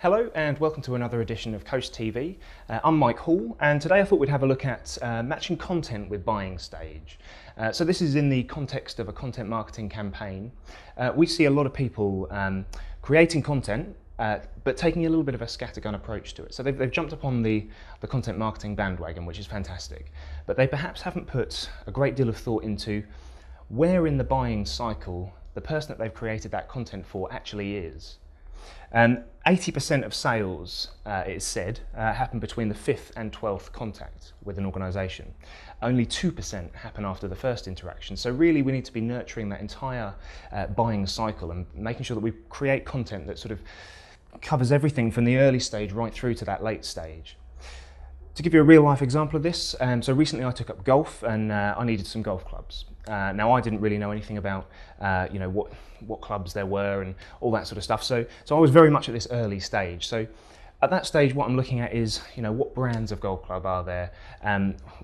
Hello and welcome to another edition of Coast TV. I'm Mike Hall, and today I thought we'd have a look at matching content with buying stage. So this is in the context of a content marketing campaign. We see a lot of people creating content but taking a little bit of a scattergun approach to it. So they've jumped upon the content marketing bandwagon, which is fantastic, but they perhaps haven't put a great deal of thought into where in the buying cycle the person that they've created that content for actually is. 80% of sales, it is said, happen between the 5th and 12th contact with an organisation. Only 2% happen after the first interaction. So really we need to be nurturing that entire buying cycle and making sure that we create content that sort of covers everything from the early stage right through to that late stage. To give you a real life example of this, so recently I took up golf and I needed some golf clubs. Now I didn't really know anything about what clubs there were and all that sort of stuff, so I was very much at this early stage. So at that stage what I'm looking at is what brands of golf club are there,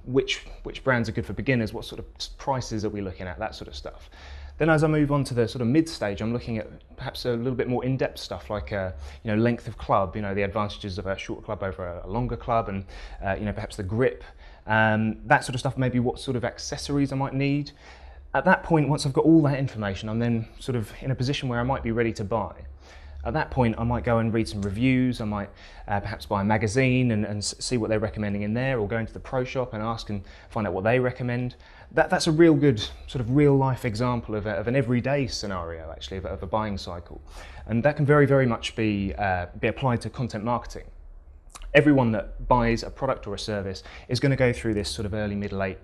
which brands are good for beginners, what sort of prices are we looking at, that sort of stuff. Then as I move on to the sort of mid-stage, I'm looking at perhaps a little bit more in-depth stuff like length of club, the advantages of a short club over a longer club, and perhaps the grip, that sort of stuff, maybe what sort of accessories I might need. At that point, once I've got all that information, I'm then sort of in a position where I might be ready to buy. At that point, I might go and read some reviews, I might perhaps buy a magazine and see what they're recommending in there, or go into the pro shop and ask and find out what they recommend. That's a real good sort of real life example of an everyday scenario actually of a buying cycle. And that can very, very much be applied to content marketing. Everyone that buys a product or a service is going to go through this sort of early, mid, late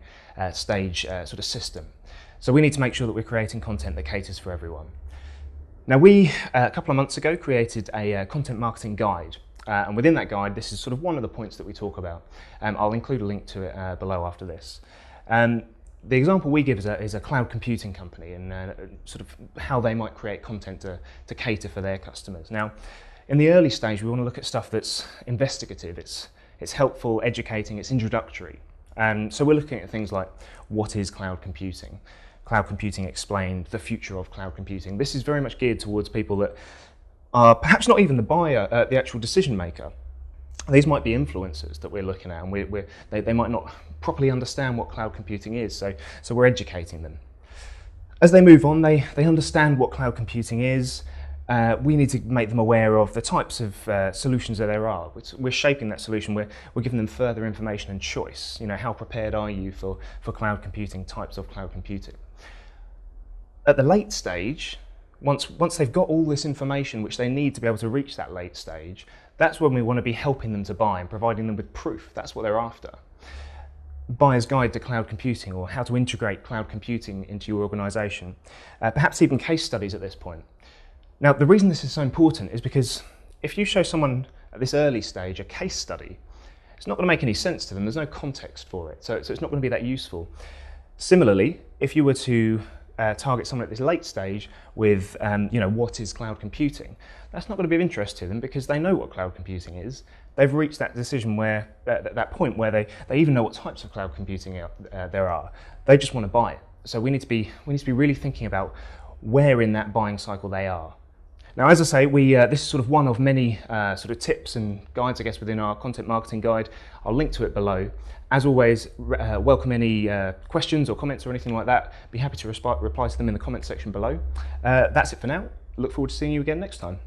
stage sort of system. So we need to make sure that we're creating content that caters for everyone. Now we, a couple of months ago, created a content marketing guide. And within that guide, this is sort of one of the points that we talk about. I'll include a link to it below after this. The example we give is a cloud computing company and sort of how they might create content to cater for their customers. Now, in the early stage, we want to look at stuff that's investigative, it's helpful, educating, it's introductory. So we're looking at things like, what is cloud computing? Cloud computing explained, the future of cloud computing. This is very much geared towards people that are perhaps not even the buyer, the actual decision maker. These might be influencers that we're looking at, and they might not properly understand what cloud computing is, so we're educating them. As they move on, they understand what cloud computing is. We need to make them aware of the types of solutions that there are. We're shaping that solution, we're giving them further information and choice. How prepared are you for cloud computing, types of cloud computing? At the late stage, once they've got all this information which they need to be able to reach that late stage, that's when we want to be helping them to buy and providing them with proof. That's what they're after. Buyer's Guide to Cloud Computing, or how to integrate cloud computing into your organisation. Perhaps even case studies at this point. Now, the reason this is so important is because if you show someone at this early stage a case study, it's not going to make any sense to them. There's no context for it, so it's not going to be that useful. Similarly, if you were to target someone at this late stage with, what is cloud computing? That's not going to be of interest to them because they know what cloud computing is. They've reached that decision where, that point where they even know what types of cloud computing there are. They just want to buy it. So we need to be really thinking about where in that buying cycle they are. Now, as I say, this is sort of one of many sort of tips and guides, I guess, within our content marketing guide. I'll link to it below. As always, welcome any questions or comments or anything like that. Be happy to reply to them in the comment section below. That's it for now. Look forward to seeing you again next time.